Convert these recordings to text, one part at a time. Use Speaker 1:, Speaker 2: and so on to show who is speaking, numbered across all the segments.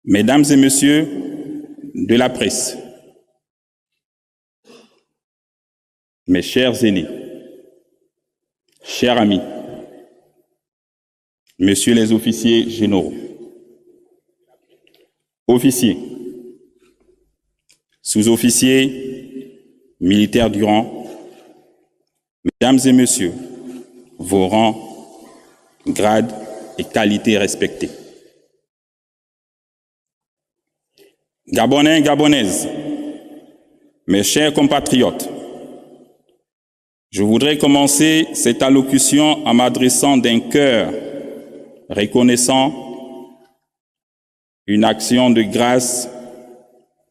Speaker 1: Mesdames et messieurs de la presse, mes chers aînés, chers amis, messieurs les officiers généraux, officiers, sous-officiers, militaires du rang, mesdames et messieurs, vos rangs, grades et qualités respectés. Gabonais, Gabonaises, mes chers compatriotes, je voudrais commencer cette allocution en m'adressant d'un cœur reconnaissant une action de grâce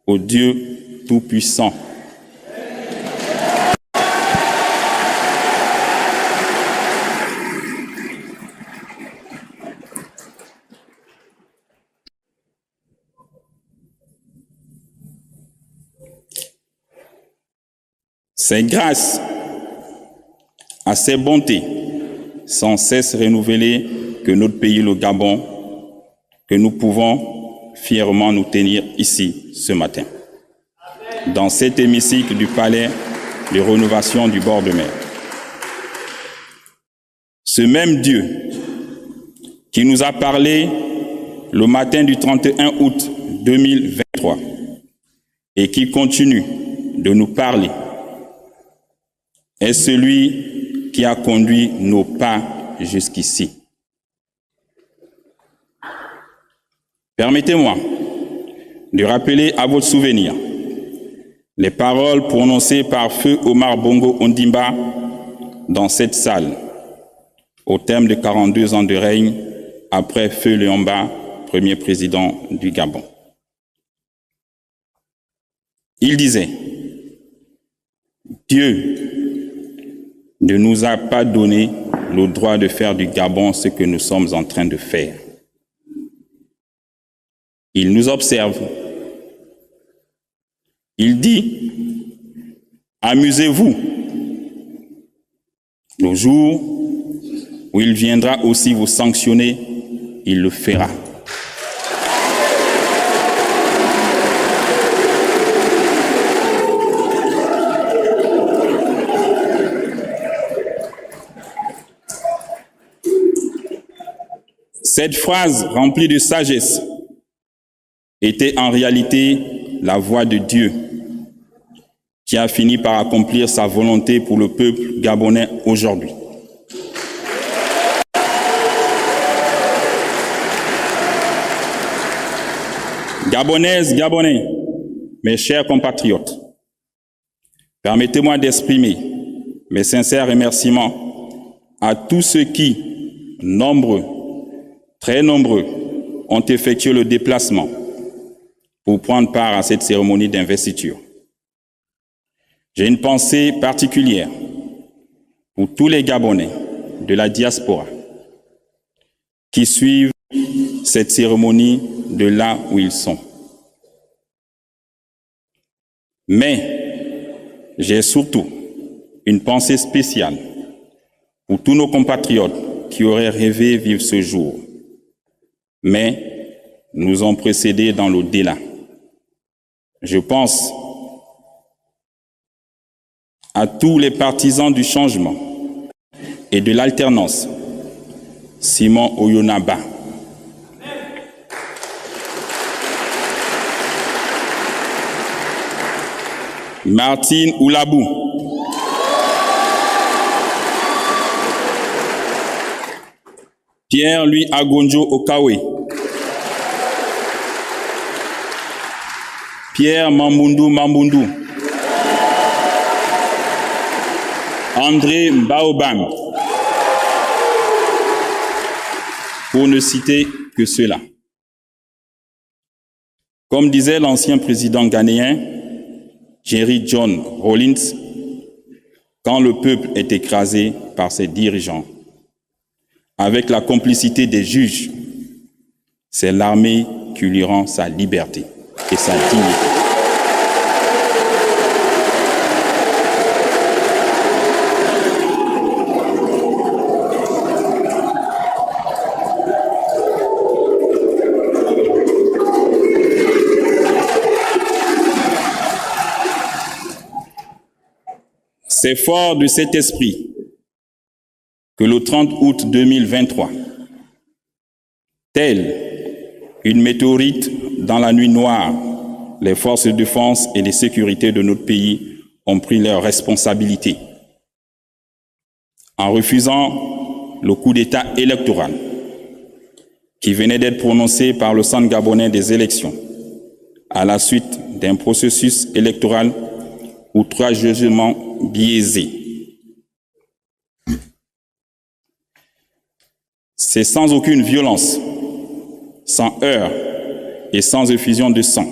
Speaker 1: au Dieu Tout-Puissant. C'est grâce à ces bontés sans cesse renouvelées que notre pays, le Gabon, que nous pouvons fièrement nous tenir ici ce matin, dans cet hémicycle du palais de rénovation du bord de mer. Ce même Dieu qui nous a parlé le matin du 31 août 2023 et qui continue de nous parler est celui qui a conduit nos pas jusqu'ici. Permettez-moi de rappeler à votre souvenir les paroles prononcées par Feu Omar Bongo Ondimba dans cette salle au terme de 42 ans de règne après Feu Léomba, premier président du Gabon. Il disait « Dieu ne nous a pas donné le droit de faire du Gabon ce que nous sommes en train de faire. Il nous observe. Il dit, amusez-vous. Le jour où il viendra aussi vous sanctionner, il le fera. Cette phrase remplie de sagesse était en réalité la voix de Dieu qui a fini par accomplir sa volonté pour le peuple gabonais aujourd'hui. Gabonaises, Gabonais, mes chers compatriotes, permettez-moi d'exprimer mes sincères remerciements à tous ceux qui, nombreux, très nombreux, ont effectué le déplacement pour prendre part à cette cérémonie d'investiture. J'ai une pensée particulière pour tous les Gabonais de la diaspora qui suivent cette cérémonie de là où ils sont. Mais j'ai surtout une pensée spéciale pour tous nos compatriotes qui auraient rêvé vivre ce jour, mais nous ont précédés dans l'au-delà. Je pense à tous les partisans du changement et de l'alternance. Simon Oyonaba, Martine Oulabou, Pierre-Louis Agonjo Okawe, Pierre Mambundu Mambundu, André Baobam, pour ne citer que cela. Comme disait l'ancien président ghanéen, Jerry John Rawlings, quand le peuple est écrasé par ses dirigeants, avec la complicité des juges, c'est l'armée qui lui rend sa liberté et sa dignité. C'est fort de cet esprit que le 30 août 2023, telle une météorite dans la nuit noire, les forces de défense et de sécurité de notre pays ont pris leurs responsabilités en refusant le coup d'État électoral qui venait d'être prononcé par le Centre gabonais des élections à la suite d'un processus électoral outrageusement biaisé. C'est sans aucune violence, sans heurts et sans effusion de sang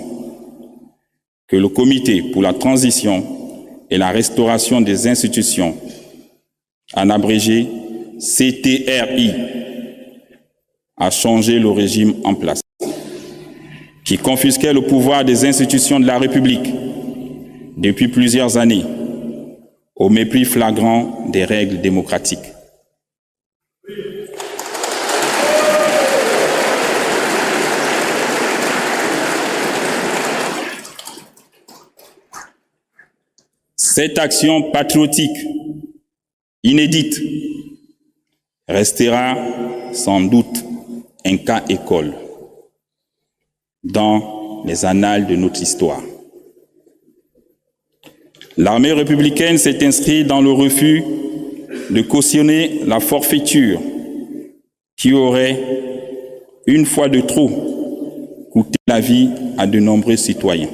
Speaker 1: que le Comité pour la transition et la restauration des institutions, en abrégé CTRI, a changé le régime en place, qui confisquait le pouvoir des institutions de la République depuis plusieurs années, au mépris flagrant des règles démocratiques. Cette action patriotique inédite restera sans doute un cas école dans les annales de notre histoire. L'armée républicaine s'est inscrite dans le refus de cautionner la forfaiture qui aurait, une fois de trop, coûté la vie à de nombreux citoyens.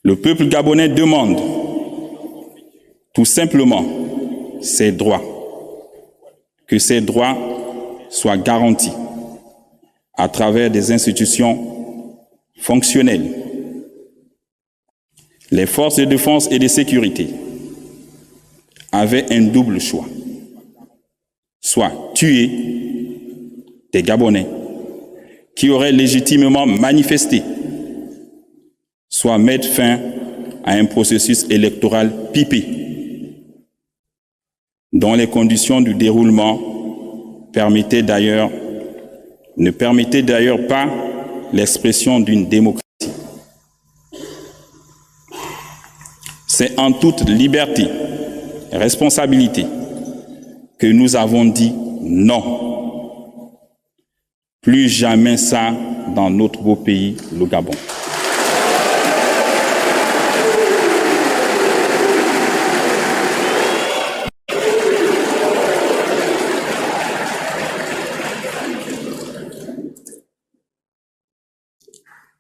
Speaker 1: Le peuple gabonais demande tout simplement ses droits, que ces droits soient garantis à travers des institutions fonctionnelles. Les forces de défense et de sécurité avaient un double choix, soit tuer des Gabonais qui auraient légitimement manifesté, soit mettre fin à un processus électoral pipé, dont les conditions du déroulement ne permettaient d'ailleurs pas l'expression d'une démocratie. C'est en toute liberté et responsabilité que nous avons dit non. Plus jamais ça dans notre beau pays, le Gabon.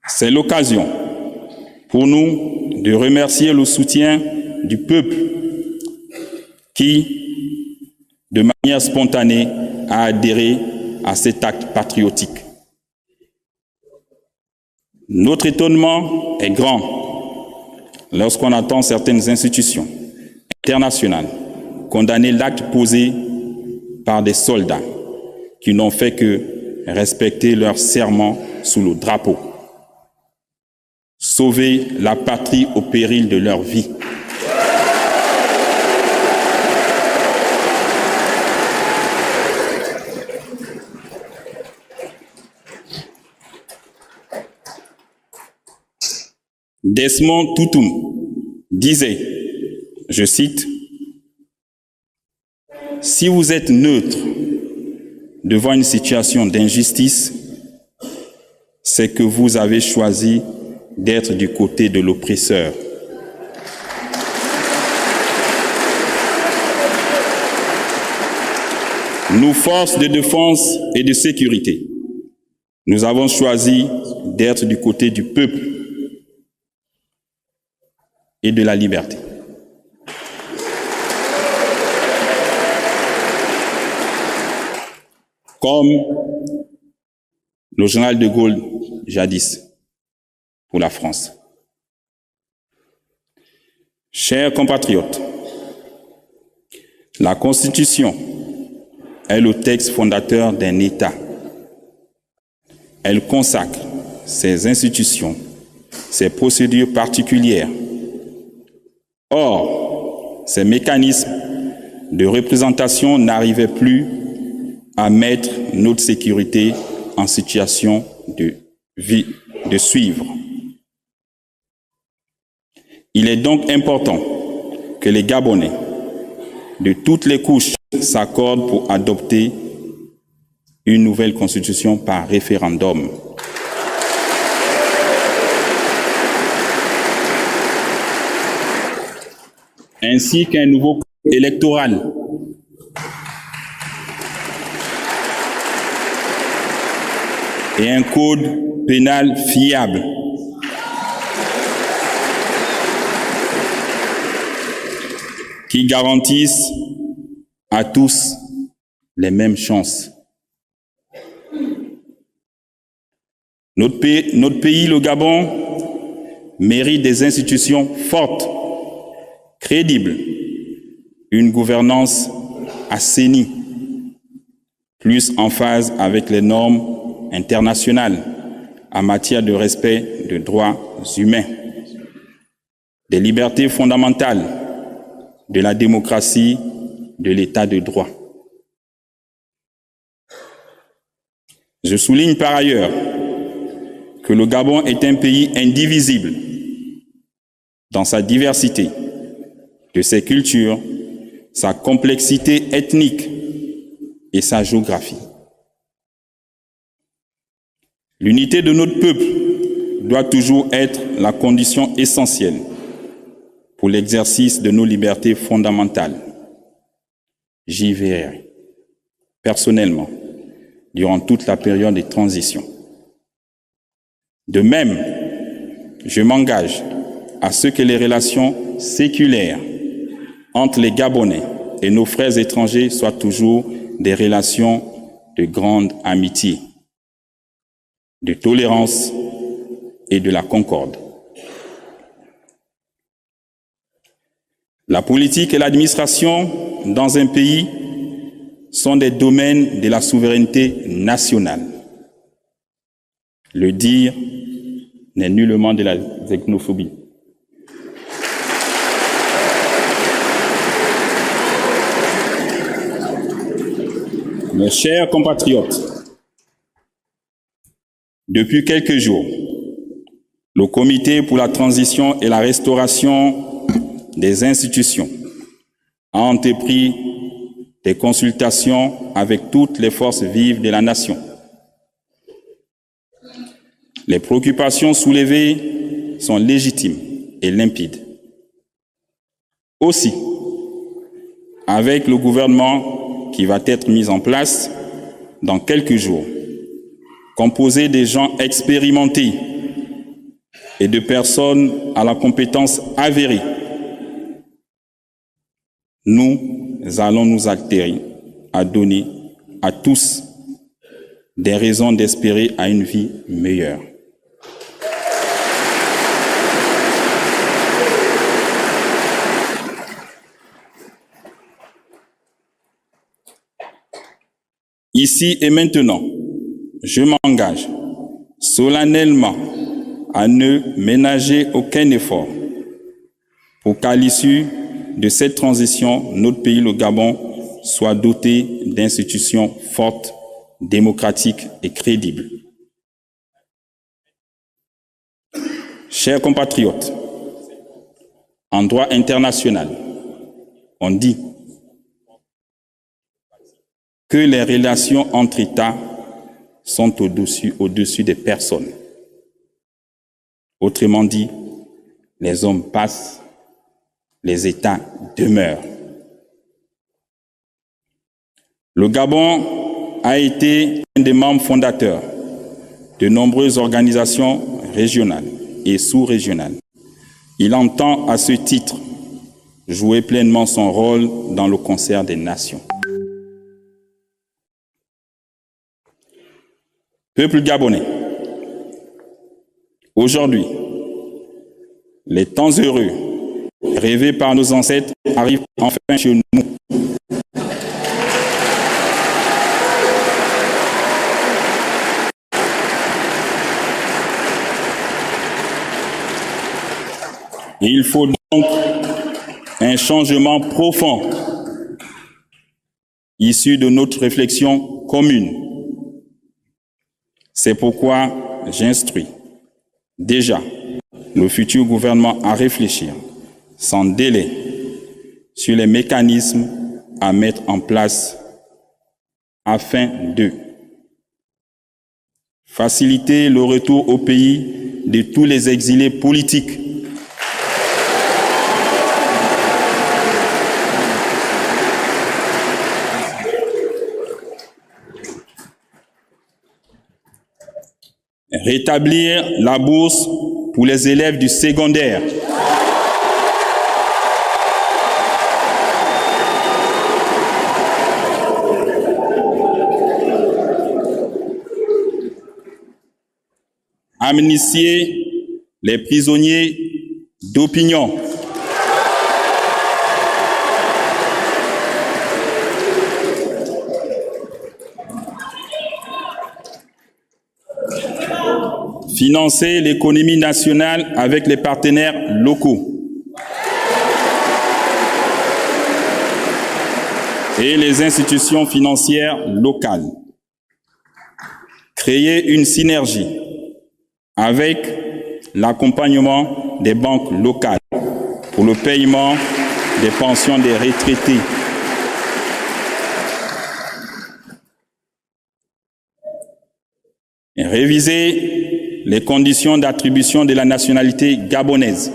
Speaker 1: C'est l'occasion pour nous de remercier le soutien du peuple qui, de manière spontanée, a adhéré à cet acte patriotique. Notre étonnement est grand lorsqu'on attend certaines institutions internationales condamner l'acte posé par des soldats qui n'ont fait que respecter leur serment sous le drapeau. Sauver la patrie au péril de leur vie. Desmond Tutu disait, je cite, « Si vous êtes neutre devant une situation d'injustice, c'est que vous avez choisi d'être du côté de l'oppresseur. » Nous, forces de défense et de sécurité, nous avons choisi d'être du côté du peuple et de la liberté. Comme le général de Gaulle jadis pour la France. Chers compatriotes, la Constitution est le texte fondateur d'un État. Elle consacre ses institutions, ses procédures particulières. Or, ces mécanismes de représentation n'arrivaient plus à mettre notre sécurité en situation de suivre. Il est donc important que les Gabonais de toutes les couches s'accordent pour adopter une nouvelle constitution par référendum. Ainsi qu'un nouveau code électoral et un code pénal fiable. Qui garantissent à tous les mêmes chances. Notre pays, le Gabon, mérite des institutions fortes, crédibles, une gouvernance assainie, plus en phase avec les normes internationales en matière de respect des droits humains, des libertés fondamentales, de la démocratie, de l'état de droit. Je souligne par ailleurs que le Gabon est un pays indivisible dans sa diversité, de ses cultures, sa complexité ethnique et sa géographie. L'unité de notre peuple doit toujours être la condition essentielle pour l'exercice de nos libertés fondamentales. J'y veillerai personnellement durant toute la période de transition. De même, je m'engage à ce que les relations séculaires entre les Gabonais et nos frères étrangers soient toujours des relations de grande amitié, de tolérance et de la concorde. La politique et l'administration dans un pays sont des domaines de la souveraineté nationale. Le dire n'est nullement de la xénophobie. Mes chers compatriotes, depuis quelques jours, le Comité pour la transition et la restauration des institutions a entrepris des consultations avec toutes les forces vives de la nation. Les préoccupations soulevées sont légitimes et limpides. Aussi, avec le gouvernement qui va être mis en place dans quelques jours, composé de gens expérimentés et de personnes à la compétence avérée, nous allons nous altérer à donner à tous des raisons d'espérer à une vie meilleure. Ici et maintenant, je m'engage solennellement à ne ménager aucun effort pour qu'à l'issue de cette transition, notre pays, le Gabon, soit doté d'institutions fortes, démocratiques et crédibles. Chers compatriotes, en droit international, on dit que les relations entre États sont au-dessus des personnes. Autrement dit, les hommes passent, les États demeurent. Le Gabon a été un des membres fondateurs de nombreuses organisations régionales et sous-régionales. Il entend à ce titre jouer pleinement son rôle dans le concert des nations. Peuple gabonais, aujourd'hui, les temps heureux rêvés par nos ancêtres arrivent enfin chez nous. Et il faut donc un changement profond issu de notre réflexion commune. C'est pourquoi j'instruis déjà le futur gouvernement à réfléchir sans délai sur les mécanismes à mettre en place afin de faciliter le retour au pays de tous les exilés politiques, rétablir la bourse pour les élèves du secondaire, amnistier les prisonniers d'opinion, financer l'économie nationale avec les partenaires locaux et les institutions financières locales, créer une synergie avec l'accompagnement des banques locales pour le paiement des pensions des retraités, et réviser les conditions d'attribution de la nationalité gabonaise.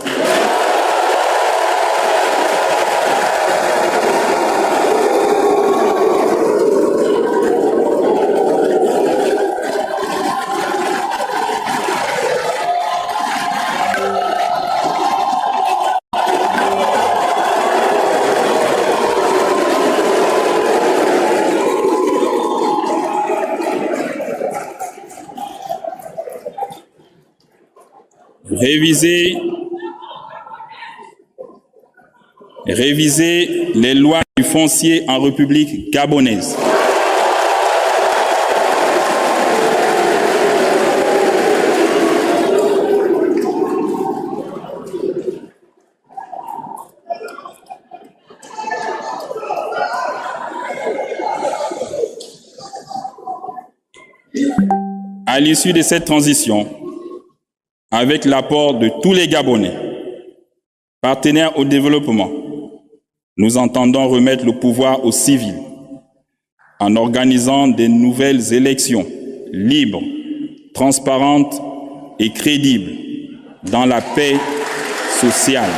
Speaker 1: Réviser les lois du foncier en République gabonaise. À l'issue de cette transition, avec l'apport de tous les Gabonais, partenaires au développement, nous entendons remettre le pouvoir aux civils en organisant de nouvelles élections libres, transparentes et crédibles dans la paix sociale.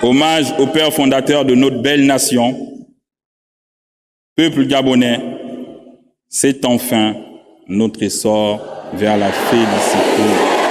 Speaker 1: Hommage au père fondateur de notre belle nation, peuple gabonais, c'est enfin notre essor vers la félicité.